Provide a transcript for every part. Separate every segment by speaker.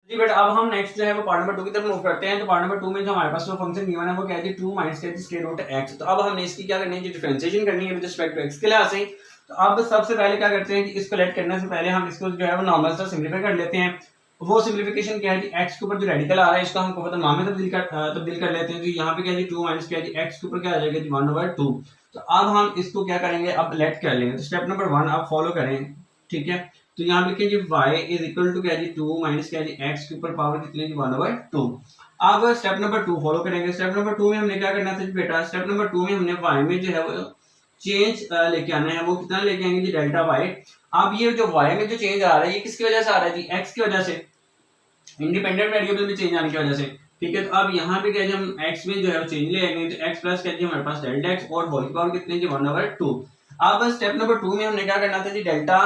Speaker 1: जी बेटा अब हम नेक्स्ट जो है वो पार्ट नंबर 2 की तरफ मूव करते हैं। तो पार्ट नंबर 2 में जो हमारे पास जो फंक्शन गिवन है वो क्या है जी 2 माइनस के स्क्वायर रूट x। तो अब हमने इसकी क्या करनी है जी डिफरेंशिएशन करनी है विद रिस्पेक्ट टू x के लिहाज से। तो अब सबसे पहले क्या करते हैं कि इसको लेट करने से पहले हम इसको जो है वो नॉर्मल सा सिंपलीफाई कर लेते हैं। वो सिंपलीफिकेशन क्या है जी x के ऊपर जो रेडिकल आ रहा है इसको हम कोफिशिएंट मान में तब्दील कर लेते हैं। तो यहाँ पे क्या है जी 2 माइनस क्या है जी x के ऊपर क्या आ जाएगा जी 1/2। तो अब हम इसको क्या करेंगे अब लेट कर लेंगे। तो स्टेप नंबर 1 आप फॉलो करें, ठीक है। तो यहाँ पे लिखेंगे y इज इक्वल टू क्या जी 2 माइनस क्या जी x के ऊपर पावर कितनी है 1/2। अब स्टेप नंबर 2 फॉलो करेंगे। स्टेप नंबर 2 में हमने क्या करना था बेटा, स्टेप नंबर 2 में हमने y में जो है वो चेंज लेके आना है। वो कितना लेके आएंगे जी डेल्टा y। अब ये जो y में जो चेंज आ रहा है ये किसकी वजह से आ रहा है जी x की वजह से, इंडिपेंडेंट वेरिएबल में चेंज आने की वजह से, ठीक है। तो अब यहाँ पे क्या है हम x में जो है चेंज ले आएंगे। तो x प्लस क्या है हमारे पास डेल्टा x और होल की पावर कितनी है जी 1/2। अब स्टेप नंबर 2 में हमने क्या करना था जी डेल्टा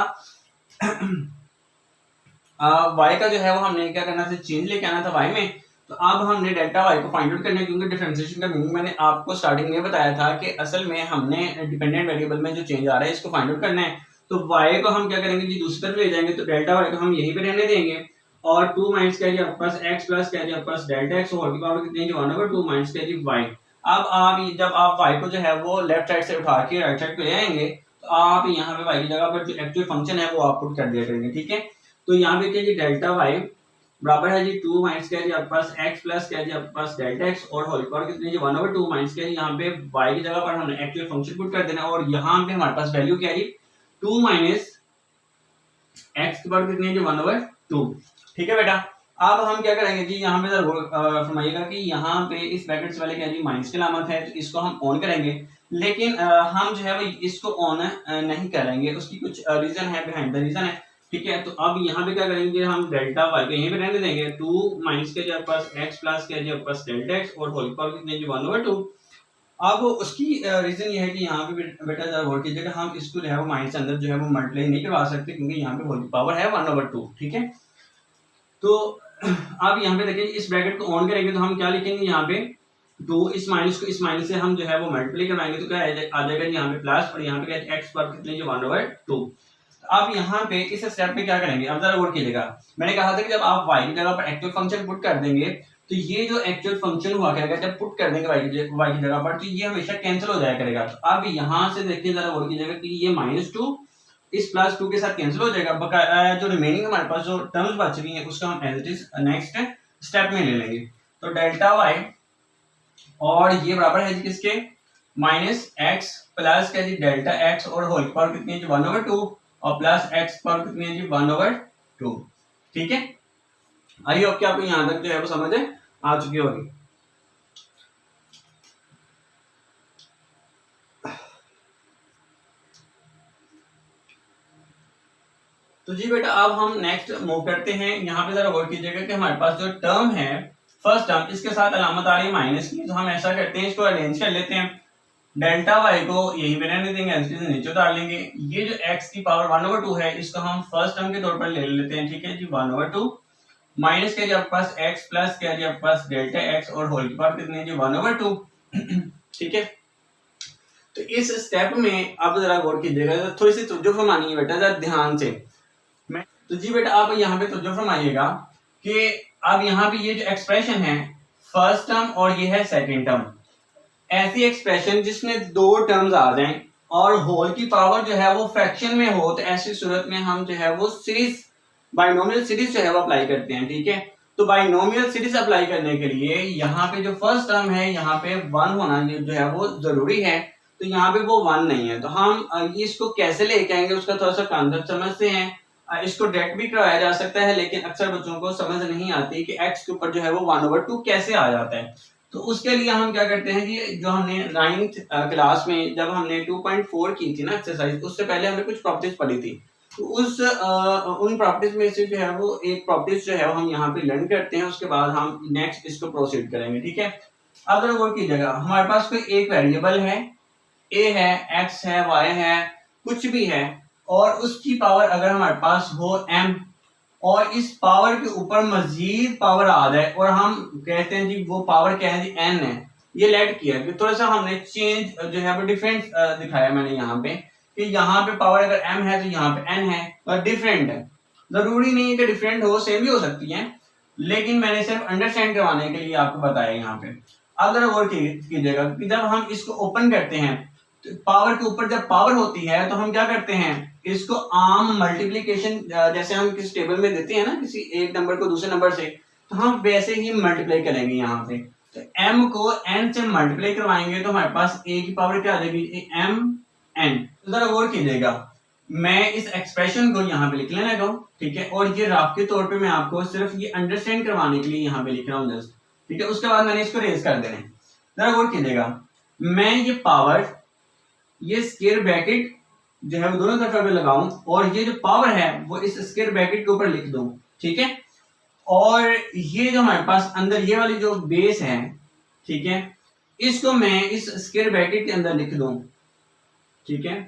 Speaker 1: y का जो है वो हमने क्या करना था चेंज लेके आना था y में। तो अब हमने डेल्टा y को फाइंड आउट करना है क्योंकि डिफरेंशिएशन का मीनिंग मैंने आपको स्टार्टिंग में बताया था कि असल में हमने डिपेंडेंट वेरिएबल में जो चेंज आ रहा है इसको फाइंड आउट करना है। तो y को हम क्या करेंगे जी दूसरी तरफ ले जाएंगे। तो डेल्टा y को हम यहीं पे रहने देंगे और 2 माइनस क्या है आपके पास x प्लस क्या है आपके पास डेल्टा x होल की पावर कितनी है जी 1/2 माइनस क्या है जी y। अब आप जब आप y को जो है वो लेफ्ट साइड से उठा के राइट साइड पे ले आएंगे तो आप यहाँ पे y की जगह पर जो एक्चुअल फंक्शन है वो आप पुट कर दिया करेंगे, ठीक है। तो यहाँ पे क्या जी डेल्टा y बराबर है जी 2 माइनस क्या है जी आपके पास x प्लस क्या है जी आपके पास डेल्टा x और होल पावर कितनी है जी 1/2 माइनस क्या है यहाँ पे y की जगह पर हमने एक्चुअल फंक्शन पुट कर देना है और यहाँ पे हमारे पास वैल्यू क्या है जी 2 माइनस x की पावर कितनी है जी 1/2, ठीक है बेटा। अब हम क्या करेंगे जी यहाँ पे फरमाइएगा कि यहाँ पे इस ब्रैकेट्स वाले क्या जी माइनस की अलामत है तो इसको हम ऑन करेंगे। लेकिन हम जो है वो इसको ऑन नहीं करेंगे, उसकी कुछ रीजन है, बिहाइंड द रीजन है, ठीक है। तो अब यहाँ पे क्या करेंगे हम डेल्टा y को यहीं पे रहने देंगे 2 माइनस के जो पास x प्लस के जो पास डेल्टा x और होल पावर कितनी जी 1/2। अब उसकी रीजन ये है कि यहाँ पे बेटा जरा गौर कीजिएगा हम इसको जो है वो माइनस अंदर जो है वो मल्टीप्लाई नहीं करवा सकते क्योंकि यहाँ पे होल की पावर है 1/2, ठीक है। तो अब यहाँ पे देखिए इस ब्रैकेट को ऑन करेंगे तो हम क्या लिखेंगे यहाँ पे 2 इस माइनस को इस माइनस से हम जो है वो मल्टीप्लाई करवाएंगे तो क्या आ जाएगा जी यहाँ पे प्लस और यहाँ पे क्या x पर कितने जो 1/2। अब यहाँ पे इस स्टेप पे क्या करेंगे अब जरा गौर कीजिएगा। मैंने कहा था कि जब आप y की जगह पर एक्चुअल फंक्शन पुट कर देंगे तो ये जो एक्चुअल फंक्शन हुआ करेगा जब पुट कर देंगे y की जगह पर तो ये हमेशा कैंसिल हो जाया करेगा। तो अब यहाँ से देखिए जरा गौर कीजिएगा कि ये -2 इस +2 के साथ कैंसिल हो जाएगा। जो रिमेनिंग हमारे पास जो टर्म्स बच रही हैं उसको हम as it is next step में ले लेंगे। तो डेल्टा y और ये बराबर है जी किसके -x प्लस क्या जी डेल्टा x और होल पावर कितनी है जी 1/2 और प्लस x पावर कितनी है जी 1/2, ठीक है। आई होप कि आपको यहां तक जो है वो समझ आ चुकी होगी। तो जी बेटा अब हम नेक्स्ट मूव करते हैं। यहाँ पे जरा गौर कीजिएगा कि हमारे पास जो टर्म है फर्स्ट टर्म इसके साथ अलामत आ रही है माइनस की। तो हम ऐसा करते हैं इसको अरेंज कर लेते हैं। डेल्टा y को यही पे रहने देंगे, नीचे उतार लेंगे। ये जो x की पावर 1/2 है इसको हम फर्स्ट टर्म के तौर पर ले लेते हैं, ठीक है जी 1/2 माइनस क्या जी आपके पास x प्लस क्या जी आपके पास डेल्टा x और होल की पावर कितनी है जी 1/2, ठीक है। तो इस स्टेप में आप जरा गौर कीजिएगा, थोड़ी सी तवज्जो फरमानी है बेटा जरा ध्यान से। तो जी बेटा आप यहाँ पे तवज्जो फरमाइएगा कि अब यहाँ पे ये जो एक्सप्रेशन है फर्स्ट टर्म और ये है सेकंड टर्म, ऐसी एक्सप्रेशन जिसमें दो टर्म्स आ जाएं और होल की पावर जो है वो फ्रैक्शन में हो तो ऐसी सूरत में हम जो है वो सीरीज बाइनोमियल सीरीज जो है वो अप्लाई करते हैं, ठीक है। तो बाइनोमियल सीरीज अप्लाई करने के लिए यहाँ पे जो फर्स्ट टर्म है यहाँ पे 1 होना जो है वो जरूरी है। तो यहाँ पे वो 1 नहीं है तो हम इसको कैसे लेके आएंगे उसका थोड़ा सा कॉन्सेप्ट समझते हैं। इसको डायरेक्ट भी करवाया जा सकता है लेकिन अक्सर बच्चों को समझ नहीं आती कि x के ऊपर जो है वो 1/2 कैसे आ जाता है। तो उसके लिए हम क्या करते हैं कि जो हमने 9th क्लास में जब हमने 2.4 की थी ना एक्सरसाइज, उससे पहले हमने कुछ प्रॉपर्टीज पढ़ी थी। तो उन प्रॉपर्टीज में से जो है वो एक प्रॉपर्टीज जो है वो हम यहाँ पे लर्न करते हैं, उसके बाद हम नेक्स्ट इसको प्रोसीड करेंगे, ठीक है। अब जरा गौर कीजिएगा हमारे पास कोई एक वेरिएबल है, a है, x है, y है, कुछ भी है और उसकी पावर अगर हमारे पास हो m और इस पावर के ऊपर मजीद पावर आ जाए और हम कहते हैं जी वो पावर क्या है जी n है। ये लेट किया कि थोड़ा सा हमने चेंज जो है वो डिफरेंट दिखाया मैंने यहाँ पे कि यहाँ पे पावर अगर m है तो यहाँ पे n है और डिफरेंट है। जरूरी नहीं है कि डिफरेंट हो, सेम भी हो सकती है। लेकिन मैंने सिर्फ अंडरस्टैंड करवाने के लिए आपको बताया यहाँ पे। अब जरा गौर कीजिएगा कि जब हम इसको ओपन करते हैं तो पावर के ऊपर जब पावर होती है तो हम क्या करते हैं, इसको आम मल्टीप्लीकेशन जैसे हम किसी टेबल में देते हैं ना किसी एक नंबर को दूसरे नंबर से, तो हम वैसे ही मल्टीप्लाई करेंगे यहाँ पे। तो m को n से मल्टीप्लाई करवाएंगे तो हमारे पास a की पावर क्या आ जाएगी, m n। तो जरा गौर कीजिएगा, मैं इस एक्सप्रेशन को यहाँ पे लिख लेने लगा हूँ, ठीक है, और ये राफ के तौर पे मैं आपको सिर्फ ये अंडरस्टैंड करवाने के लिए यहाँ पे लिख रहा हूँ जस्ट, ठीक है। उसके बाद मैंने इसको रेज कर देना है। जरा गौर कीजिएगा, मैं ये पावर ये स्क्वायर ब्रैकेट जो है वो दोनों तरफ पे लगाऊं और ये जो पावर है वो इस स्क्वायर ब्रैकेट के ऊपर लिख दूं, ठीक है। और ये जो हमारे पास अंदर ये वाली जो बेस है, ठीक है, इसको मैं इस स्क्वायर ब्रैकेट के अंदर लिख दूं, ठीक है।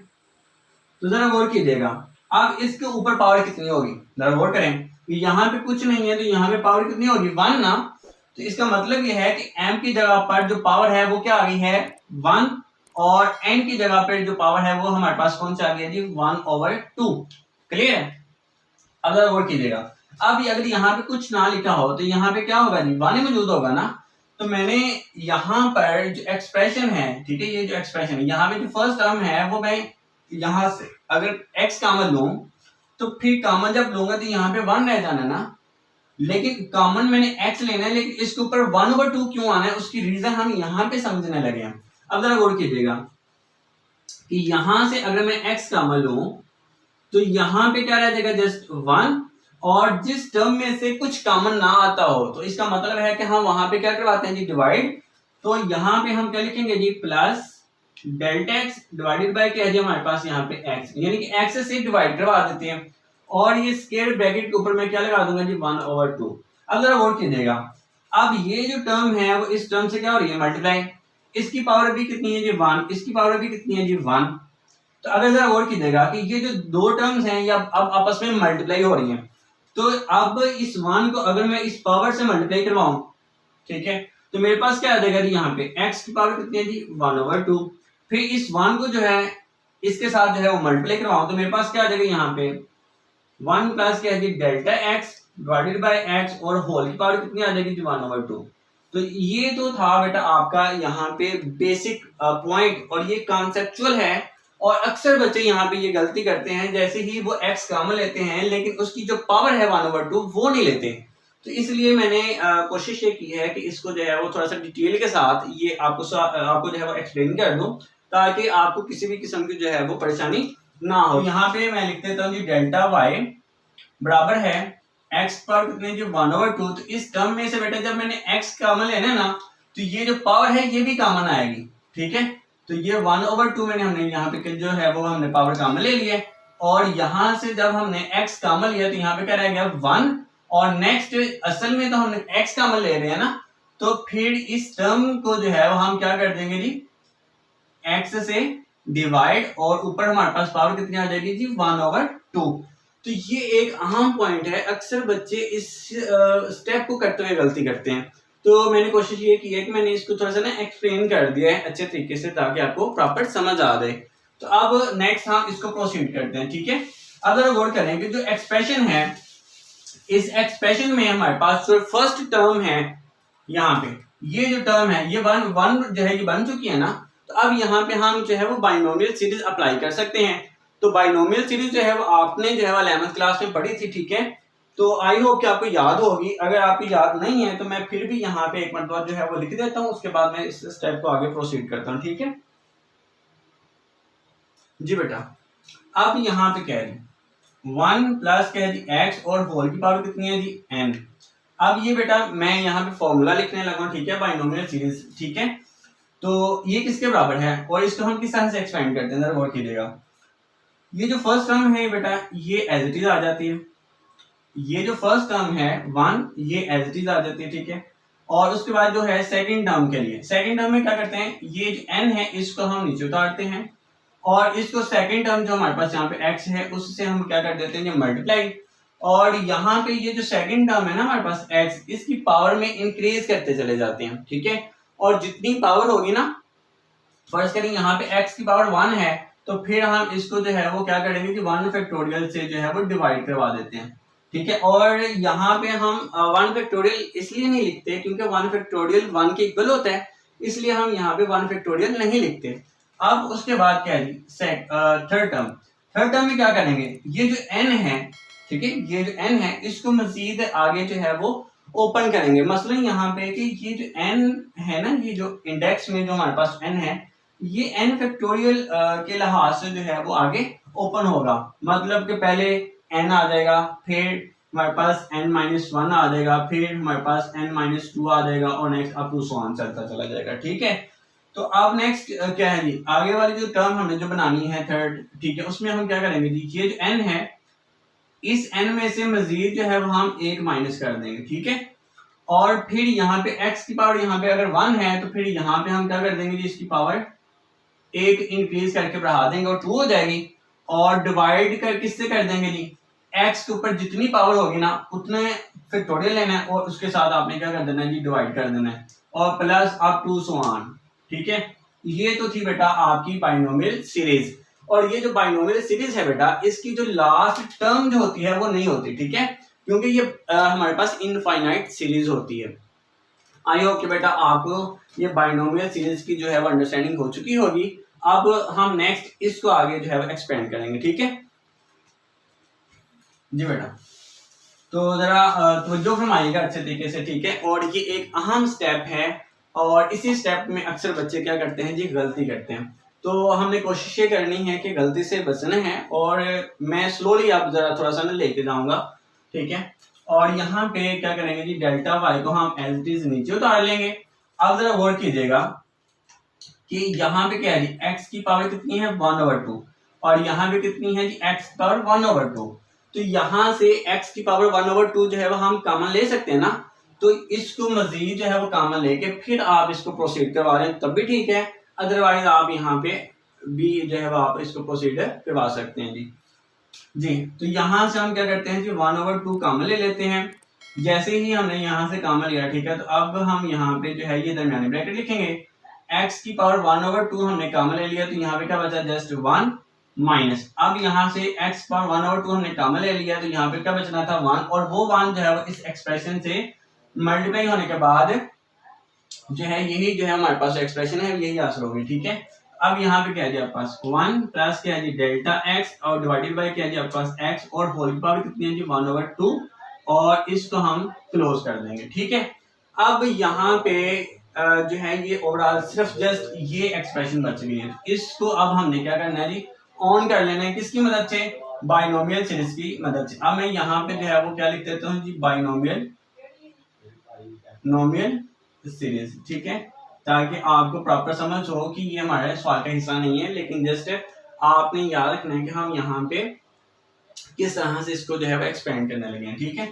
Speaker 1: तो जरा गौर कीजिएगा, अब इसके ऊपर पावर कितनी होगी, जरा गौर करें, यहाँ पे कुछ नहीं है तो यहाँ पे पावर कितनी होगी, 1 ना। तो इसका मतलब ये है कि m की जगह पर जो पावर है वो क्या आ गई है, 1, और n की जगह पर जो पावर है वो हमारे पास कौन सा आ गया जी, 1/2। क्लियर है। अब जरा गौर कीजिएगा, अब अगर यहाँ पे कुछ ना लिखा हो तो यहाँ पे क्या होगा जी, 1 मौजूद होगा ना। तो मैंने यहाँ पर जो एक्सप्रेशन है, ठीक है, ये जो एक्सप्रेशन है यहाँ पे जो फर्स्ट टर्म है वो मैं यहाँ से अगर x कॉमन लूं तो फिर कॉमन जब लूंगा तो यहाँ पे 1 रह जाना ना, लेकिन कॉमन मैंने x लेना है, लेकिन इसके ऊपर 1/2 क्यों आना है उसकी रीजन हम यहाँ पे समझने लगे हैं। अब जरा गौर कीजिएगा कि यहां से अगर मैं x कॉमन लूं तो यहाँ पे क्या रह जाएगा, जस्ट 1, और जिस टर्म में से कुछ कॉमन ना आता हो तो इसका मतलब है कि हम वहां पे क्या करवाते हैं जी, डिवाइड। तो यहाँ पे हम क्या लिखेंगे जी, plus delta x divided by क्या है जी हमारे पास यहाँ पे x, यानी कि x से डिवाइड करवा देते हैं और ये स्क्वायर ब्रैकेट के ऊपर मैं क्या लगा दूंगा जी, 1/2। अब जरा गौर कीजिएगा, अब ये जो टर्म है वो इस टर्म से क्या हो रही है, मल्टीप्लाई। इसकी पावर भी कितनी है जी, 1, इसकी पावर भी कितनी है जी, 1। तो अगर जरा गौर कीजिएगा कि ये जो दो टर्म्स हैं ये अब आपस में मल्टीप्लाई हो रही हैं, तो अब इस 1 को अगर मैं इस पावर से मल्टीप्लाई करवाऊं, ठीक है, तो मेरे पास क्या आ जाएगा जी, यहाँ पे x की पावर कितनी है जी, 1/2। फिर इस 1 को जो है इसके साथ जो है वो मल्टीप्लाई करवाऊं तो मेरे पास क्या आ जाएगा यहाँ पे 1 प्लस क्या है जी, delta x divided by x, और होल की पावर कितनी आ जाएगी जी, 1/2। तो ये तो था बेटा आपका यहाँ पे बेसिक पॉइंट, और ये कॉन्सेप्चुअल है। और अक्सर बच्चे यहाँ पे ये गलती करते हैं, जैसे ही वो x कॉमन लेते हैं लेकिन उसकी जो पावर है 1/2 वो नहीं लेते। तो इसलिए मैंने कोशिश ये की है कि इसको जो है वो थोड़ा सा डिटेल के साथ ये आपको जो है वो एक्सप्लेन कर दूं, ताकि आपको किसी भी किस्म की जो है वो परेशानी ना हो। यहाँ पे मैं लिख देता हूँ जी, डेल्टा y बराबर है x पर कितने जी, 1/2। तो इस टर्म में से बेटा जब मैंने x कॉमन लेना ना तो ये जो पावर है ये भी कॉमन आएगी, ठीक है। तो ये 1/2 हमने यहाँ पे जो है वो हमने पावर कॉमन ले लिया, और यहाँ से जब हमने x कॉमन लिया तो यहाँ पे क्या रह गया, 1। और नेक्स्ट असल में तो हमने x कॉमन ले रहे हैं ना, तो फिर इस टर्म को जो है वो हम क्या कर देंगे जी, x से डिवाइड, और ऊपर हमारे पास पावर कितनी आ जाएगी जी, 1/2। तो ये एक अहम पॉइंट है, अक्सर बच्चे इस स्टेप को करते हुए गलती करते हैं। तो मैंने कोशिश ये की है कि मैंने इसको थोड़ा सा ना एक्सप्लेन कर दिया है अच्छे तरीके से, ताकि आपको प्रॉपर समझ आ जाए। तो अब नेक्स्ट हम इसको प्रोसीड करते हैं, ठीक है। अब अगर गौर करें कि जो एक्सप्रेशन है, इस एक्सप्रेशन में हमारे पास जो फर्स्ट टर्म है यहाँ पे, ये जो टर्म है ये 1 जो है ये बन चुकी है ना। तो अब यहाँ पे हम जो है वो बाइनोमियल सीरीज अप्लाई कर सकते हैं। तो बाइनोमियल सीरीज जो है वो आपने जो है वो 11th क्लास में पढ़ी थी, ठीक है। तो आई होप कि आपको याद होगी। अगर आपको याद नहीं है तो मैं फिर भी यहाँ पे एक मरतबा जो है वो लिख देता हूँ, उसके बाद मैं इस स्टेप को आगे प्रोसीड करता हूँ, ठीक है जी बेटा। अब यहाँ पे क्या है, 1 प्लस क्या है जी, x, और होल की पावर कितनी है जी, n। अब ये बेटा मैं यहाँ पे फॉर्मूला लिखने लगा, ठीक है, बाइनोमियल सीरीज, ठीक है। तो ये किसके बराबर है और इसको हम किस तरह से एक्सपेंड करते हैं, जरा गौर कीजिएगा। ये जो फर्स्ट टर्म है बेटा ये एज इट इज आ जाती है, ये जो फर्स्ट टर्म है 1 ये एज इट इज आ जाती है, ठीक है। और उसके बाद जो है सेकंड टर्म के लिए, सेकंड टर्म में क्या करते हैं, ये जो n है इसको हम नीचे उतारते हैं, और इसको सेकंड टर्म जो हमारे पास यहाँ पे x है उससे हम क्या कर देते हैं, मल्टीप्लाई। और यहाँ पे ये जो सेकंड टर्म है ना हमारे पास x, इसकी पावर में इंक्रीज करते चले जाते हैं, ठीक है। और जितनी पावर होगी ना, फर्स्ट करें यहाँ पे x की पावर 1 है, तो फिर हम इसको जो है वो क्या करेंगे कि 1 फैक्टोरियल से जो है वो डिवाइड करवा देते हैं। ठीक है। और यहाँ पे हम 1 फैक्टोरियल इसलिए नहीं लिखते क्योंकि 1 फैक्टोरियल 1 के इक्वल होता है, इसलिए हम यहाँ पे 1 फैक्टोरियल नहीं लिखते। अब उसके बाद क्या है, थर्ड टर्म। थर्ड टर्म में क्या करेंगे, ये जो n है, ठीक है, ये जो n है इसको मजीद आगे जो है वो ओपन करेंगे। मसलन यहाँ पे कि ये जो n है ना, ये जो इंडेक्स में जो हमारे पास n है, ये n फैक्टोरियल के लिहाज से जो है वो आगे ओपन होगा। मतलब कि पहले n आ जाएगा, फिर हमारे पास n-1 आ जाएगा, फिर हमारे पास n-2 आ जाएगा और next up to so on चलता चला जाएगा। ठीक है। तो अब नेक्स्ट क्या है जी, आगे वाली जो टर्म हमने जो बनानी है थर्ड, ठीक है, उसमें हम क्या करेंगे जी, ये जो n है इस n में से मजीद जो है वो हम 1 माइनस कर देंगे। ठीक है। और फिर यहाँ पे x की पावर यहाँ पे अगर 1 है तो फिर यहाँ पे हम क्या कर देंगे जी, इसकी पावर 1 इंक्रीज करके बढ़ा देंगे और 2 हो जाएगी। और डिवाइड कर किससे कर देंगे जी, x के ऊपर जितनी पावर होगी ना उतने फैक्टोरियल लेना है और उसके साथ आपने क्या कर देना है जी, डिवाइड कर देना है और plus up to so on. ठीक है। ये तो थी बेटा आपकी बाइनोमियल सीरीज। और ये जो बाइनोमियल सीरीज है बेटा, इसकी जो लास्ट टर्म जो होती है वो नहीं होती। ठीक है। क्योंकि ये हमारे पास इनफाइनाइट सीरीज होती है। आई होप कि बेटा आपको ये बाइनोमियल सीरीज की जो है वो अंडरस्टैंडिंग हो चुकी होगी। अब हम नेक्स्ट इसको आगे जो है वो एक्सपेंड करेंगे। ठीक है जी बेटा, तो जरा तवज्जो फरमाइएगा अच्छे तरीके से। ठीक है। और ये एक अहम स्टेप है और इसी स्टेप में अक्सर बच्चे क्या करते हैं जी, गलती करते हैं। तो हमने कोशिश ये करनी है कि गलती से बचना है और मैं स्लोली आप जरा थोड़ा सा ना लेके जाऊंगा। ठीक है। और यहाँ पे क्या करेंगे जी, डेल्टा वाई को हम एज इट इज नीचे उतार लेंगे। अब जरा गौर कीजिएगा कि यहाँ पे क्या है जी, x की पावर कितनी है 1/2 और यहाँ पे कितनी है जी, x की पावर 1/2। तो यहाँ से x की पावर 1/2 जो है वो हम कॉमन ले सकते हैं ना, तो इसको मजीद जो है वो कॉमन लेके फिर आप इसको प्रोसीड करवा रहे हैं तब भी ठीक है, अदरवाइज आप यहाँ पे भी जो है वो आप इसको प्रोसीड करवा सकते हैं जी। जी, तो यहाँ से हम क्या करते हैं जी, 1/2 कॉमन ले लेते हैं। जैसे ही हमने यहाँ से कॉमन लिया, ठीक है, तो अब हम यहाँ पे जो है ये दरमियानी ब्रैकेट लिखेंगे। x की पावर 1/2 हमने कॉमन ले लिया, तो यहाँ पे क्या बचा, जस्ट 1 माइनस। अब यहाँ से x पावर 1/2 हमने कॉमन ले लिया, तो यहाँ पे क्या बचना था 1, और वो 1 जो है वो इस एक्सप्रेशन से मल्टीप्लाई होने के बाद जो है यही जो है हमारे पास एक्सप्रेशन है, यही आंसर होगी। ठीक है। अब यहाँ पे क्या है जी आपके पास 1 प्लस क्या है जी डेल्टा x और डिवाइडेड बाय क्या है जी आपके पास x और होल की पावर कितनी है जी 1/2 और इसको हम क्लोज कर देंगे। ठीक है। अब यहाँ पे जो है ये ओवरऑल सिर्फ जस्ट ये एक्सप्रेशन बच गई है। इसको अब हमने क्या करना है जी, ऑन कर लेना है। किसकी मदद से, बाइनोमियल सीरीज की मदद से। अब मैं यहाँ पे जो है वो क्या लिख देता हूँ जी, बाइनोमियल सीरीज। ठीक है, ताकि आपको प्रॉपर समझ हो कि ये हमारे सवाल का हिस्सा नहीं है, लेकिन जस्ट आपने याद रखना है कि हम यहाँ पे किस तरह से इसको जो है वो एक्सपेंड करने लगे हैं। ठीक है।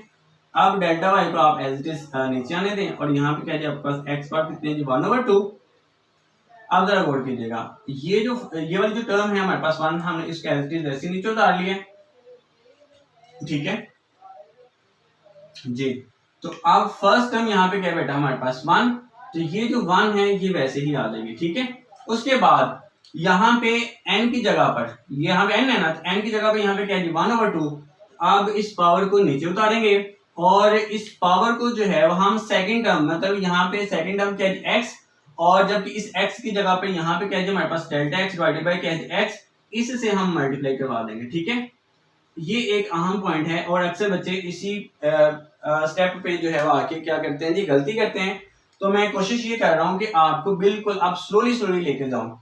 Speaker 1: अब डेल्टा वाई को आप एज इट इज नीचे आने दें और यहाँ पे क्या है आपके पास एक्स पावर कितनी है जी 1/2। अब जरा गौर कीजिएगा, ये वाली जो टर्म है हमारे पास 1, हमने इसको एज इट इज वैसे नीचे उतार लिया। ठीक है जी। तो अब फर्स्ट टर्म यहाँ पे क्या है बेटा हमारे पास 1, तो ये जो 1 है ये वैसे ही आ जाएगी। ठीक है। उसके बाद यहाँ पे n की जगह पर, यहाँ पे n है ना, तो n की जगह पे यहाँ पे क्या है 1/2। अब इस पावर को नीचे उतारेंगे और इस पावर को जो है वो हम सेकंड टर्म, मतलब यहाँ पे सेकंड टर्म क्या है x, और जबकि इस x की जगह पे यहाँ पे क्या है हमारे पास डेल्टा x डिवाइडेड बाय क्या है x, इससे हम मल्टीप्लाई करवा देंगे। ठीक है। ये एक अहम पॉइंट है और अक्सर बच्चे इसी स्टेप पे जो है वो आके क्या करते हैं जी, गलती करते हैं। तो मैं कोशिश ये कर रहा हूँ कि आपको बिल्कुल आप स्लोली लेके जाऊं।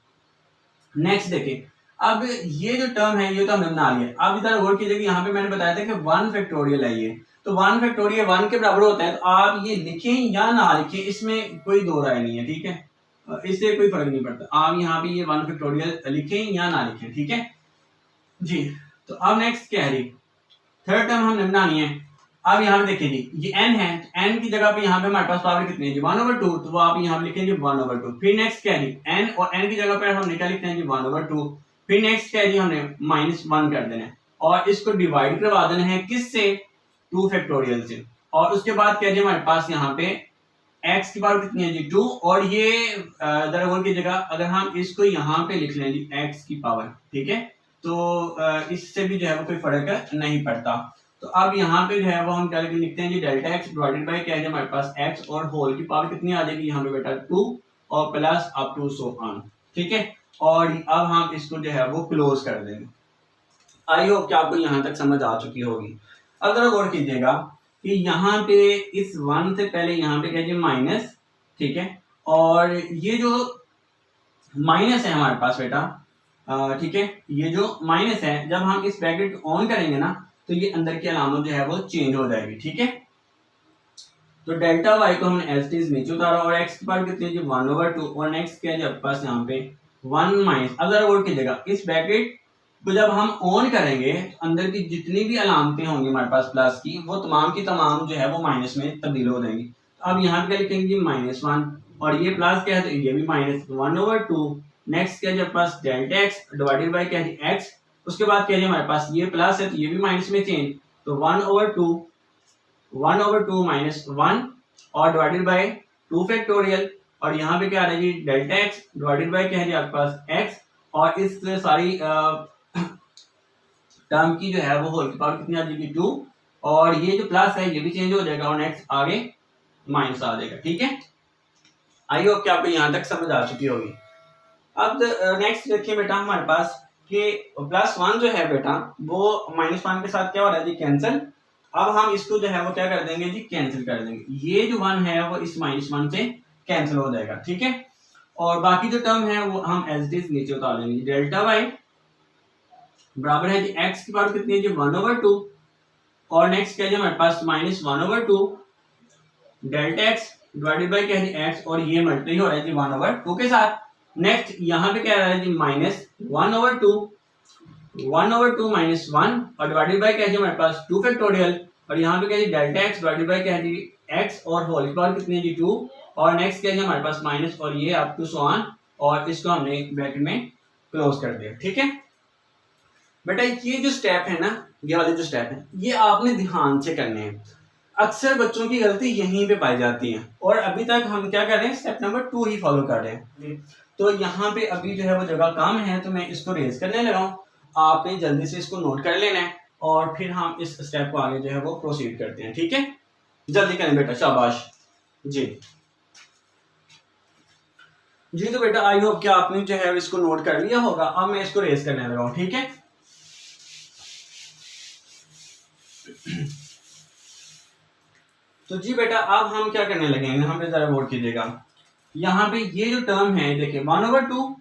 Speaker 1: नेक्स्ट देखिए, अब ये जो टर्म है ये तो हमने बना लिया। अब इधर गौर कीजिए कि यहाँ पे मैंने बताया था कि 1 फैक्टोरियल है ये, तो 1 फैक्टोरियल 1 के बराबर होता है। तो आप ये लिखें या ना लिखें, इसमें कोई दो राय नहीं है। ठीक है, इससे कोई फर्क नहीं पड़ता, आप यहाँ पे ये 1 फैक्टोरियल लिखें या ना लिखें। ठीक है जी। तो अब नेक्स्ट क्या है, थर्ड टर्म हमने बनानी है। अब यहाँ पे देखिए जी, ये n है, तो n की जगह पे यहाँ पे हमारे पास पावर कितनी है जी 1/2, तो वो आप यहाँ पे लिखेंगे 1/2। फिर नेक्स्ट क्या है जी, n और n की जगह पे हमने क्या लिखना है जी 1/2। फिर नेक्स्ट क्या है जी, हमने -1 कर देना है और इसको डिवाइड करवा देना है किससे, 2 फैक्टोरियल से। और उसके बाद क्या है जी हमारे पास यहाँ पे x की पावर कितनी है जी 2, और ये दरअसल की जगह अगर हम इसको यहाँ पे लिख लें जी x की पावर, ठीक है, तो इससे भी जो है वो कोई फर्क नहीं पड़ता। तो अब यहाँ पे जो है वो हम क्या लिखते हैं जी, डेल्टा एक्स डिवाइडेड बाई क्या है हमारे पास एक्स और होल की पावर कितनी आ जाएगी यहाँ पे बेटा 2 और plus up to so on, ठीक है। और अब हम इसको जो है वो क्लोज कर देंगे। आई होप कि आपको यहाँ तक समझ आ चुकी होगी। अब जरा गौर कीजिएगा कि यहाँ पे इस 1 से पहले यहाँ पे क्या है माइनस, ठीक है। और ये जो माइनस है हमारे पास बेटा, ठीक है, ये जो माइनस है जब हम इस ब्रैकेट ऑन करेंगे ना तो ये अंदर की अलामत जो है वो चेंज हो जाएगी, ठीक है। तो डेल्टा वाई को हमने एज इट इज नीचे उतारा और एक्स की पावर कितनी है जी 1/2 और नेक्स्ट क्या है जी आपके पास यहाँ पे 1 माइनस। अब जरा गौर कीजिएगा इस ब्रैकेट को जब हम ऑन करेंगे तो अंदर की जितनी भी अलामतें होंगी हमारे पास प्लस की वो तमाम की तमाम जो है वो माइनस में तब्दील हो जाएंगी। तो अब यहाँ पे क्या लिखेंगे जी -1 और ये प्लस क्या है तो ये भी -1/2। नेक्स्ट क्या है जी आपके पास डेल्टा एक्स डिवाइडेड बाई क्या है एक्स, उसके बाद क्या है हमारे पास ये प्लस है तो ये भी माइनस में चेंज, तो 1/2 माइनस 1 और डिवाइडेड बाई 2 फैक्टोरियल और यहाँ पे क्या आ रहा है जी डेल्टा एक्स डिवाइडेड बाई क्या है जी आपके पास एक्स और इस सारी टर्म की जो है वो होल की पावर कितनी आ जाएगी 2 और ये जो प्लस है ये भी चेंज हो जाएगा और नेक्स्ट आगे माइनस आ जाएगा, ठीक है। आई होप कि आपको यहाँ तक समझ आ चुकी होगी। अब नेक्स्ट देखिए बेटा हमारे पास कि +1 जो है बेटा वो -1 के साथ क्या हो रहा है जी कैंसिल। अब हम इसको जो है वो क्या कर देंगे जी कैंसिल कर देंगे, ये जो 1 है वो इस -1 से कैंसिल हो जाएगा, ठीक है। और बाकी जो टर्म है वो हम एज इट इज नीचे उतार देंगे। डेल्टा वाई बराबर है जी एक्स की पावर कितनी है जी 1/2 और नेक्स्ट क्या है हमारे पास -1/2 डेल्टा एक्स डिवाइडेड बाई क्या है जी एक्स और ये मल्टीप्लाई हो रहा है जी 1/2 के साथ। नेक्स्ट यहाँ पे क्या आ रहा है जी -1/2 -1 और डिवाइडेड बाई क्या है जी हमारे पास 2 फैक्टोरियल और यहाँ पे क्या है डेल्टा एक्स डिवाइडेड बाई क्या है जी एक्स और होल की पावर कितनी है जी 2 और नेक्स्ट क्या है हमारे पास माइनस और ये अप टू सो ऑन और इसको हमने ब्रैकेट में क्लोज कर दिया, ठीक है। बेटा ये जो स्टेप है ना, ये वाले जो स्टेप है ये आपने ध्यान से करने हैं। अक्सर बच्चों की गलती यहीं पे पाई जाती है और अभी तक हम क्या कर रहे हैं स्टेप नंबर 2 ही फॉलो कर रहे हैं। तो यहाँ पे अभी जो है वो जगह कम है तो मैं इसको रेज करने लगा हूँ, आपने जल्दी से इसको नोट कर लेना है और फिर हम इस स्टेप को आगे जो है वो प्रोसीड करते हैं, ठीक है। जल्दी करें बेटा, शाबाश जी। जी तो बेटा आई होप कि आपने जो है इसको नोट कर लिया होगा। अब मैं इसको रेज करने लगा हूँ, ठीक है। तो जी बेटा अब हम क्या करने लगेंगे, हम पे जरा गौर कीजिएगा। यहाँ पे ये जो टर्म है देखिए 1/2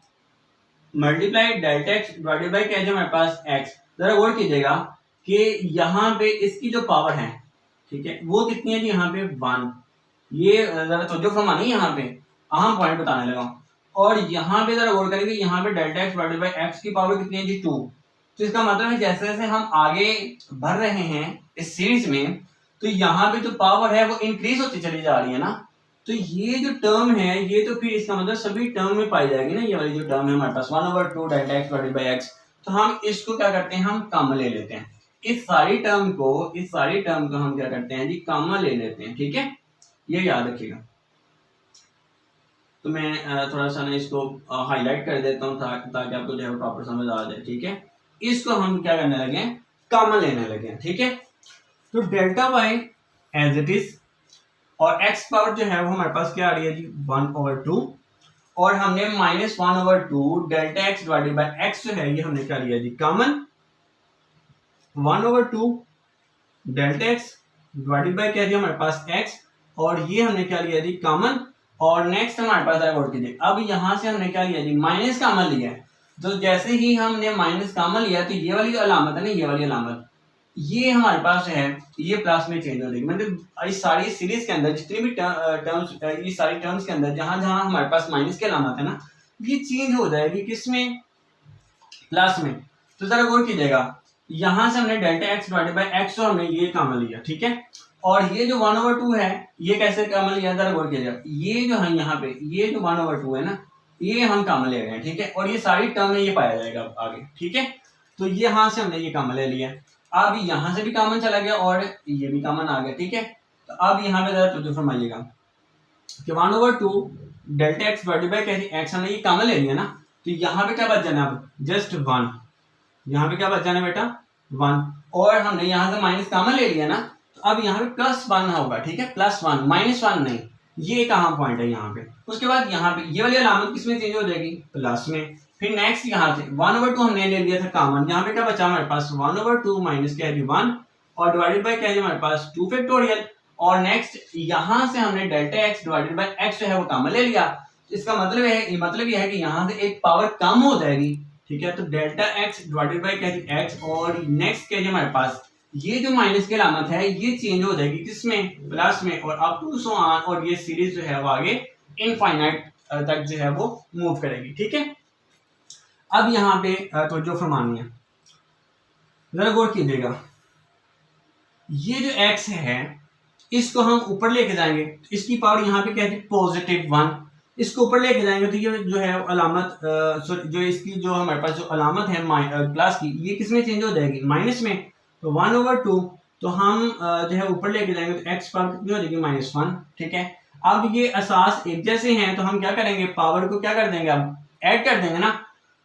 Speaker 1: multiply delta x divided by क्या है हमारे पास एक्स। जरा गौर कीजिएगा कि यहाँ पे इसकी जो पावर है, ठीक है, वो कितनी है जी यहाँ पे 1। ये जरा तो जो फरमानी यहाँ पे अहम पॉइंट बताने लगा। और यहाँ पे जरा गौर करेंगे यहाँ पे delta x divided by x की पावर कितनी है जी 2। तो इसका मतलब है जैसे जैसे हम आगे बढ़ रहे हैं इस सीरीज में तो यहाँ पे जो पावर है वो इंक्रीज होती चली जा रही है ना। तो ये जो टर्म है ये तो फिर इसका मतलब सभी टर्म में पाई जाएगी ना। ये वाली जो टर्म है हमारे पास 1/2 delta x divided by x, तो हम इसको क्या करते हैं, हम कॉमन ले लेते हैं। इस सारी टर्म को हम क्या करते हैं जी कॉमन ले लेते हैं, ठीक है, ये याद रखिएगा। तो मैं थोड़ा सा ना इसको हाईलाइट कर देता हूँ ताकि आपको जो है प्रॉपर समझ आ जाए, ठीक है। इसको हम क्या करने लगे, कॉमन लेने लगे, ठीक है। तो delta y as it is और एक्स पावर जो है वो हमारे पास क्या आ रही है जी 1/2 और हमने -1/2 delta x divided by x जो है ये हमने क्या लिया जी common. 1/2 delta x divided by क्या जी हमारे पास एक्स और ये हमने क्या लिया जी कॉमन। और नेक्स्ट हमारे पास नोट कीजिए, अब यहाँ से हमने क्या लिया जी माइनस कॉमन लिया है। तो जैसे ही हमने माइनस कॉमन लिया तो ये वाली जो अलामत है ना, ये वाली अलामत ये हमारे पास है ये प्लस में चेंज हो जाएगी। मतलब इस सारी सीरीज के अंदर जितनी भी टर्म्स ये सारी टर्म्स के अंदर जहां जहां हमारे पास माइनस की अलामत है ना ये चेंज हो जाएगी किसमें, प्लस में। तो जरा गौर कीजिएगा यहां से हमने delta x divided by x हमने ये कॉमन लिया, ठीक है। और ये जो 1/2 है ये कैसे कॉमन लिया, जरा गौर कीजिएगा। ये जो है यहाँ पे ये जो 1/2 है ना ये हम कॉमन ले रहे हैं, ठीक है। और ये सारी टर्म में ये पाया जाएगा आगे, ठीक है। तो ये यहाँ से हमने ये कॉमन ले लिया, अब यहाँ से भी कॉमन चला गया और ये भी कॉमन आ गया, ठीक है। तो अब यहाँ पे जरा तो फरमाइएगा कि 1/2 डेल्टा एक्स डिवाइडेड बाई कैसे एक्स हमने ये कॉमन ले लिया ना, तो यहाँ पे क्या बच जाना अब जस्ट 1। यहाँ पे क्या बच जाना बेटा 1 और हमने यहाँ से माइनस कॉमन ले लिया ना, तो अब यहाँ पे +1 होगा, ठीक है, +1 -1 नहीं, ये कहाँ पॉइंट है यहाँ पे। उसके बाद यहाँ पे ये वाली अलामत किसमें चेंज हो जाएगी, प्लस में। फिर नेक्स्ट यहाँ से 1/2 हमने ले लिया था कॉमन, यहाँ पे क्या बचा हमारे पास 1/2 माइनस क्या है 1 और डिवाइडेड बाय क्या है हमारे पास 2 फैक्टोरियल। और नेक्स्ट यहाँ से हमने delta x divided by x जो है वो कॉमन ले लिया। इसका मतलब है, मतलब ये है कि यहाँ से एक पावर कम हो जाएगी, ठीक है। तो डेल्टा x डिवाइडेड बाय क्या है x और नेक्स्ट क्या है हमारे पास ये जो माइनस की अलामत है ये चेंज हो जाएगी किसमें, प्लस में, और अप टू सो ऑन, और ये सीरीज जो है वो आगे इनफाइनाइट तक जो है वो मूव करेगी, ठीक है। अब यहाँ पे तो जो फरमानी है जरा गौर कीजिएगा, ये जो x है इसको हम ऊपर लेके जाएंगे, इसकी पावर यहाँ पे क्या है +1, इसको ऊपर लेके जाएंगे तो ये जो है अलामत जो इसकी जो हमारे पास जो अलामत है प्लस की, ये किसमें चेंज हो जाएगी, माइनस में। तो 1/2 तो हम जो है ऊपर लेके जाएंगे तो x पावर कितनी हो जाएगी -1, ठीक है। अब ये असास एक जैसे हैं तो हम क्या करेंगे, पावर को क्या कर देंगे, अब ऐड कर देंगे ना।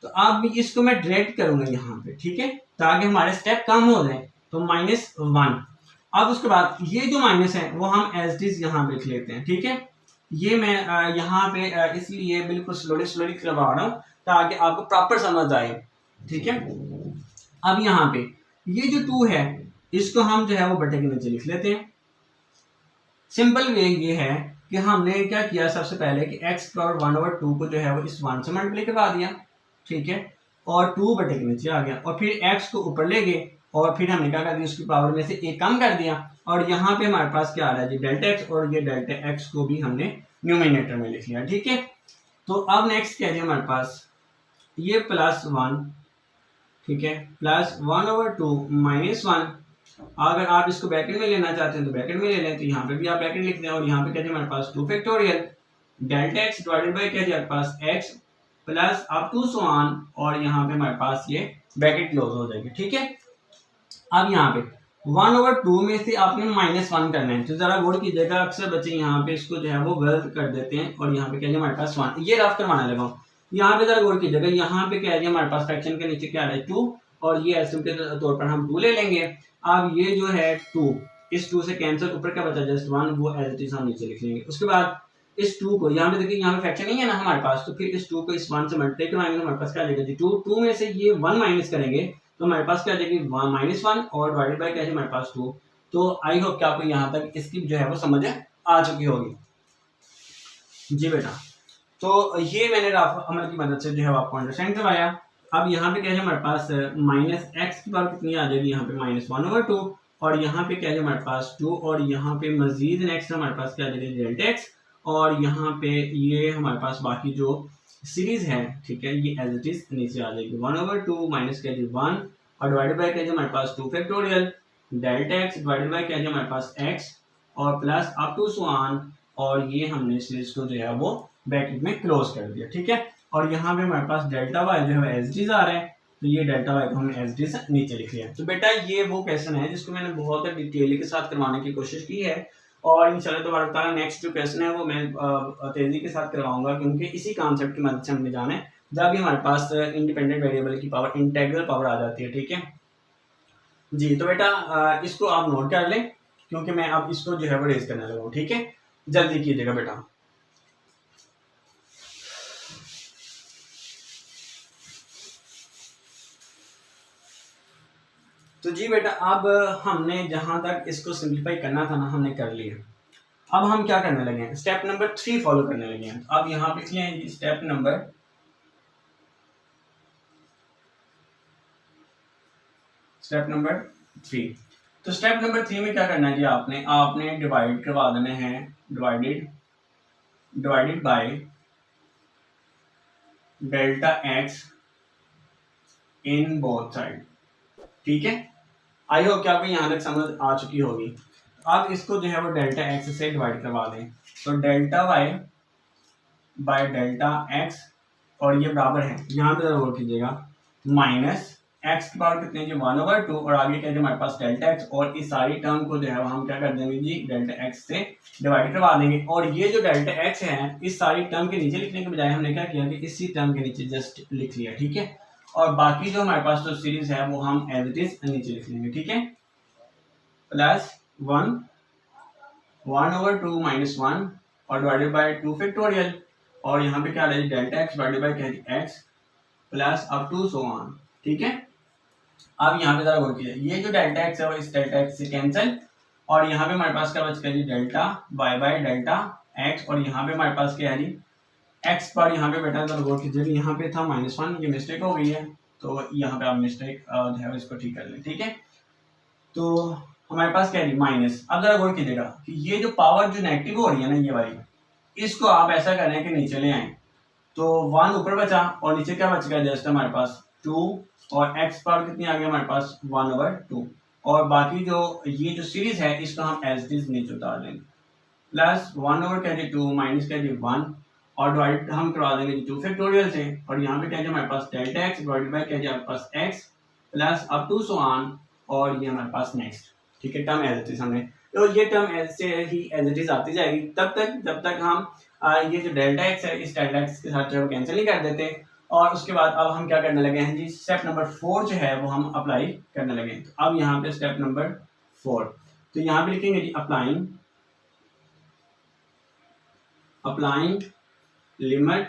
Speaker 1: तो अब इसको मैं डायरेक्ट करूंगा यहाँ पे, ठीक है, ताकि हमारे स्टेप कम हो जाए। तो -1, अब उसके बाद ये जो माइनस है वो हम एज इट इज यहाँ पे लिख लेते हैं, ठीक है। ये मैं यहाँ पे इसलिए बिल्कुल स्लोली करवा रहा हूँ ताकि आपको प्रॉपर समझ आए, ठीक है। अब यहाँ पे ये जो 2 है इसको हम जो है वो बटे के नीचे लिख लेते हैं। सिंपल वे ये है कि हमने क्या किया, सबसे पहले कि x पावर 1/2 को जो है वो इस 1 से मल्टीप्लाई करवा दिया, ठीक है, और 2 बटे के नीचे आ गया, और फिर x को ऊपर ले गए और फिर हमने क्या कर दिया, उसकी पावर में से एक कम कर दिया, और यहाँ पे हमारे पास क्या आ रहा है जी डेल्टा x, और ये डेल्टा x को भी हमने न्यूमिनेटर में लिख लिया, ठीक है। तो अब नेक्स्ट क्या है हमारे पास ये +1, ठीक है, +1/2 -1। अगर आप इसको ब्रैकेट में लेना चाहते हैं तो ब्रैकेट में ले लें, तो यहाँ पे भी आप ब्रैकेट लिख दें, और यहाँ पे क्या है हमारे पास 2 factorial delta x divided by क्या है हमारे पास x plus up to so on, और यहाँ पे हमारे पास ये ब्रैकेट क्लोज हो जाएगी, ठीक है। अब यहाँ पे 1/2 में से आपने -1 करना है, तो जरा गौर कीजिएगा, अक्सर बच्चे यहाँ पे इसको जो है वो गलत कर देते हैं, और यहाँ पे क्या है हमारे पास 1, ये रफ करवाने लगा हूँ। यहाँ पे जरा गौर कीजिएगा, यहाँ पे क्या है हमारे पास फ्रैक्शन के नीचे क्या आ रहा है 2, और ये एसएम के तौर पर हम 2 ले लेंगे। अब ये जो है 2, इस 2 से कैंसिल, ऊपर क्या बचा जस्ट 1, वो एज इट इज हम नीचे लिख लेंगे। उसके बाद इस 2 को यहाँ पे देखिए, यहाँ पे फ्रैक्शन नहीं है ना हमारे पास, तो फिर इस 2 को इस 1 से मल्टीप्लाई करवाएंगे तो हमारे पास क्या आ जाएगा जी 2 में से ये 1 माइनस करेंगे तो हमारे पास क्या आ जाएगी -1, और डिवाइडेड बाय क्या है हमारे पास 2। तो आई होप कि आपको यहाँ तक इसकी जो है वो समझ आ चुकी होगी जी बेटा। तो ये मैंने राफ अमल की मदद से जो है आपको अंडरस्टैंड करवाया। अब यहाँ पे क्या है हमारे पास -x की पावर कितनी आ जाएगी, यहाँ पे -1/2, और यहाँ पे क्या है हमारे पास 2, और यहाँ पे मजीद नेक्स्ट हमारे पास क्या आ जाएगी डेल्टा x, और यहाँ पे ये हमारे पास बाकी जो सीरीज है, ठीक है, ये एज इट इज नीचे आ जाएगी 1/2 माइनस क्या है 1, और डिवाइडेड बाय क्या है हमारे पास 2 factorial delta x divided by क्या है हमारे पास x, और plus up to so on, और ये हमने सीरीज को जो है वो ब्रैकेट में क्लोज कर दिया, ठीक है। और यहाँ पे हमारे पास डेल्टा वाई जो है एज इट इज आ रहा है, तो ये डेल्टा वाई को हमने एज इट इज नीचे लिख लिया। तो बेटा ये वो क्वेश्चन है जिसको मैंने बहुत डिटेल के साथ करवाने की कोशिश की है, और इंशाल्लाह तबारक तआला नेक्स्ट जो क्वेश्चन है वो मैं तेजी के साथ करवाऊंगा, क्योंकि इसी कॉन्सेप्ट की मदद से हमने जाना है जब भी हमारे पास इंडिपेंडेंट वेरिएबल की पावर इंटेग्रल पावर आ जाती है, ठीक है जी। तो बेटा इसको आप नोट कर लें, क्योंकि मैं अब इसको जो है वो रेज करने लगा हूँ, ठीक है, जल्दी कीजिएगा बेटा। तो जी बेटा अब हमने जहां तक इसको सिंप्लीफाई करना था ना हमने कर लिया। अब हम क्या करने लगे हैं, स्टेप नंबर 3 फॉलो करने लगे हैं। अब यहाँ पे लिखिए हैं स्टेप नंबर 3। तो स्टेप नंबर 3 में क्या करना है जी, आपने डिवाइड करवा देने हैं, divided by delta x in both side, ठीक है। आई होप कि आपको यहाँ तक समझ आ चुकी होगी। अब इसको जो है वो डेल्टा x से डिवाइड करवा दें, तो delta y by delta x, और ये बराबर है, यहाँ पे जरा गौर कीजिएगा, माइनस x की पावर कितनी है 1/2, और आगे क्या है हमारे पास डेल्टा x, और इस सारी टर्म को जो है हम क्या कर देंगे जी डेल्टा x से डिवाइड करवा देंगे। और ये जो डेल्टा x है इस सारी टर्म के नीचे लिखने के बजाय हमने क्या किया कि इसी टर्म के नीचे जस्ट लिख लिया, ठीक है। और बाकी जो हमारे पास जो सीरीज है वो हम एज इट इज नीचे लिख लेंगे, ठीक है। प्लस 1/2 माइनस 1 और डिवाइडेड बाय 2 फैक्टोरियल, और यहाँ पे क्या आ रहा है डेल्टा एक्स डिवाइडेड बाय क्या है x plus up to so on, ठीक है। अब यहाँ पे जरा गौर कीजिए, ये जो डेल्टा एक्स है वो इस डेल्टा एक्स से कैंसिल, और यहाँ पे हमारे पास क्या बच गया जी delta y by delta x, और यहाँ पे हमारे पास क्या है जी एक्स पर यहाँ पे बेटा जरा गौर कीजिए, यहाँ पे था -1, ये मिस्टेक हो गई है, तो यहाँ पे आप मिस्टेक जो है इसको ठीक कर लें, ठीक है। तो हमारे पास क्या है माइनस। अब जरा गौर कीजिएगा कि ये जो पावर जो नेगेटिव हो रही है ना ये वाली, इसको आप ऐसा करें कि नीचे ले आए, तो 1 ऊपर बचा और नीचे क्या बच गया जस्ट हमारे पास 2, और एक्स पावर कितनी आ गई हमारे पास 1/2, और बाकी जो ये जो सीरीज है इसको हम एज इट इज नीचे उतार देंगे, प्लस 1/2 माइनस क्या 1, और डिवाइड हम करवा देंगे 2 फैक्टोरियल से, और यहाँ पे क्या है हमारे पास डेल्टा एक्स डिवाइडेड बाय क्या है आपके पास x plus up to so on, और ये हमारे पास नेक्स्ट, ठीक है। टर्म एज इट इज हमने, तो ये टर्म एज से ही एज इट इज आती जाएगी तब तक जब तक हम ये जो डेल्टा एक्स है इस डेल्टा एक्स के साथ जो है कैंसिल नहीं कर देते। और उसके बाद अब हम क्या करने लगे हैं जी स्टेप नंबर 4 जो है वो हम अप्लाई करने लगे हैं। तो अब यहाँ पे स्टेप नंबर 4, तो यहाँ पे लिखेंगे जी applying limit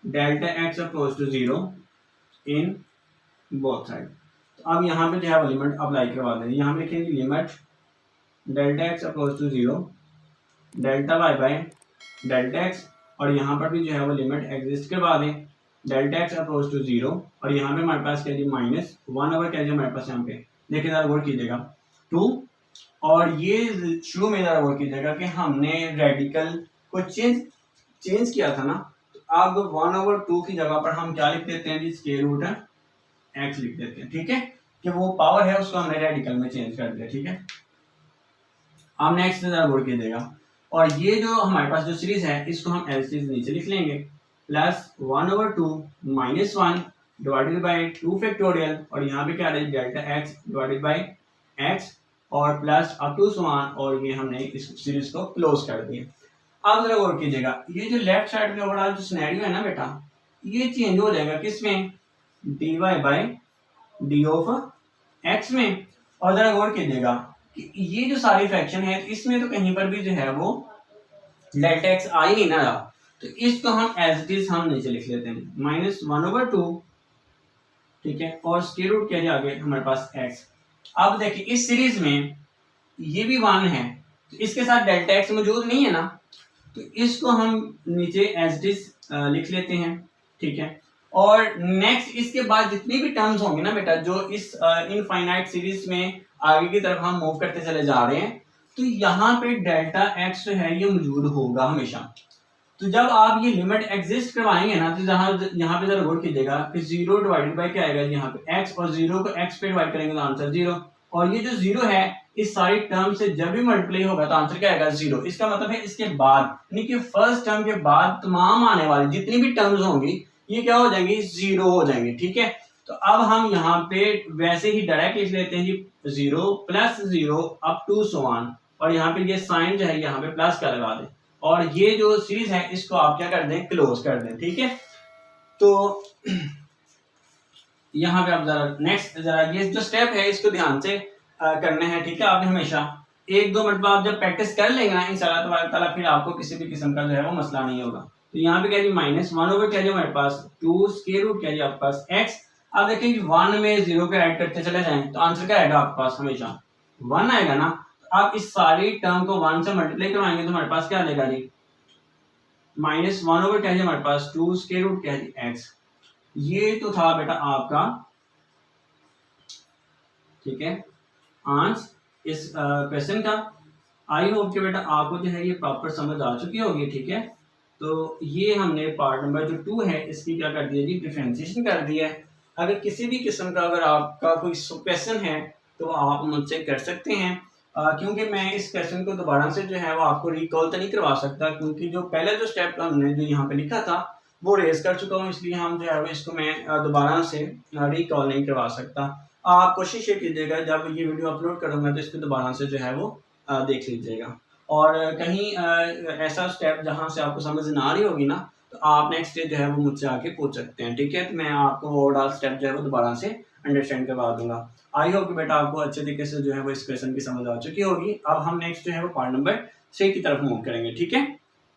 Speaker 1: delta x approach to 0 in both side. तो अब यहाँ पे जो है वो लिमिट अप्लाई करवा देंगे, यहाँ पे लिखेंगे limit delta x approach to 0 delta y by delta x, और यहाँ पर भी जो है वो लिमिट एग्जिस्ट करवा दें डेल्टा एक्स अप्रोच टू 0, और यहाँ पे हमारे पास क्या है -1 क्या है हमारे पास यहाँ पे देखिए जरा गौर कीजिएगा 2, और ये शुरू में जरा गौर कीजिएगा कि हमने रेडिकल को चेंज किया था ना, तो अब 1/2 की जगह पर हम क्या लिख देते हैं जी स्क्वायर रूट एक्स लिख देते हैं, ठीक है, कि वो पावर है उसको हमने रेडिकल में चेंज कर दिया, ठीक है। अब नेक्स्ट जरा गौर कीजिएगा, और ये जो हमारे पास जो सीरीज है इसको हम एल सीरीज नीचे लिख लेंगे, plus 1/2 minus 1 divided by 2 factorial, और यहाँ पे क्या है delta x divided by x और plus up to so on, और ये हमने इस सीरीज को क्लोज कर दिया। अब जरा गौर कीजिएगा ये जो लेफ्ट साइड का बड़ा जो सिनेरियो है ना बेटा, ये चेंज हो जाएगा किसमें dy by d of x में, और जरा गौर कीजिएगा कि ये जो सारी फ्रैक्शन है इसमें तो कहीं पर भी जो है वो डेल्टा एक्स आ ही नहीं ना रहा, तो इसको हम एज इट इज हम नीचे लिख लेते हैं -1/2, ठीक है, और स्क्वायर रूट क्या आगे हमारे पास x। अब देखिए इस सीरीज में ये भी 1 है, तो इसके साथ डेल्टा एक्स मौजूद नहीं है ना, तो इसको हम नीचे एज इट इज लिख लेते हैं, ठीक है। और नेक्स्ट इसके बाद जितनी भी टर्म्स होंगे ना बेटा जो इस इनफाइनाइट सीरीज में आगे की तरफ हम मूव करते चले जा रहे हैं, तो यहाँ पे डेल्टा एक्स जो है ये मौजूद होगा हमेशा। तो जब आप ये लिमिट एग्जिस्ट करवाएंगे ना, तो यहाँ पे जरा गौर कीजिएगा कि 0 डिवाइडेड बाय क्या आएगा यहाँ पे x, और 0 को x पे डिवाइड करेंगे तो आंसर 0, और ये जो 0 है इस सारी टर्म से जब भी मल्टीप्लाई होगा तो आंसर क्या आएगा 0। इसका मतलब है इसके बाद यानी कि फर्स्ट टर्म के बाद तमाम आने वाली जितनी भी टर्म्स होंगी ये क्या हो जाएंगी 0 हो जाएंगे, ठीक है। तो अब हम यहाँ पे वैसे ही डायरेक्ट लिख लेते हैं जी 0 plus 0 up to so on, और यहाँ पे ये साइन जो है यहाँ पे प्लस का लगा दें, और ये जो सीरीज है इसको आप क्या कर दें क्लोज कर दें, ठीक है। तो यहाँ पे आप जरा नेक्स्ट जरा ये जो स्टेप है इसको ध्यान से करने हैं, ठीक है। आपने हमेशा 1-2 मरतबा आप जब प्रैक्टिस कर लेंगे ना इंशाल्लाह तबारक तआला फिर आपको किसी भी किस्म का जो है वो मसला नहीं होगा। तो यहाँ पे क्या जी -1 क्या जी हमारे पास 2 स्क्वायर रूट क्या जी आपके पास x। अब देखिए 1 में 0 पे ऐड करते चले जाएं तो आंसर क्या आएगा आपके पास हमेशा 1 आएगा ना। आप इस सारी टर्म को 1 से मल्टीप्लाई करवाएंगे तो हमारे पास क्या आ जाएगा जी -1 क्या है हमारे पास 2 स्क्वायर रूट क्या है x। ये तो था बेटा आपका, ठीक है, आंसर इस क्वेश्चन का। आई होप कि बेटा आपको जो है ये प्रॉपर समझ आ चुकी होगी, ठीक है। तो ये हमने पार्ट नंबर जो 2 है इसकी क्या कर दिया जी डिफरेंशिएशन कर दिया है। अगर किसी भी किस्म का अगर आपका कोई क्वेश्चन है तो आप मुझसे कर सकते हैं, क्योंकि मैं इस क्वेश्चन को दोबारा से जो है वो आपको रिकॉल तो नहीं करवा सकता, क्योंकि जो पहले जो स्टेप हमने जो यहाँ पे लिखा था वो रेज कर चुका हूँ, इसलिए हम जो है वो इसको मैं दोबारा से रिकॉल नहीं करवा सकता। आप कोशिश ये कीजिएगा जब ये वीडियो अपलोड करूँगा तो इसको दोबारा से जो है वो देख लीजिएगा, और कहीं ऐसा स्टेप जहाँ से आपको समझ ना आ रही होगी ना तो तो आप नेक्स्ट जो है वो मुझसे आके पूछ सकते हैं, ठीक है। तो मैं आपको वो ओवरऑल स्टेप जो है वो दोबारा से अंडरस्टैंड करवा दूंगा। आई होप कि बेटा आपको अच्छे तरीके से जो है वो इस क्वेश्चन की समझ आ चुकी होगी। अब हम नेक्स्ट जो है वो पार्ट नंबर 3 की तरफ मूव करेंगे, ठीक है।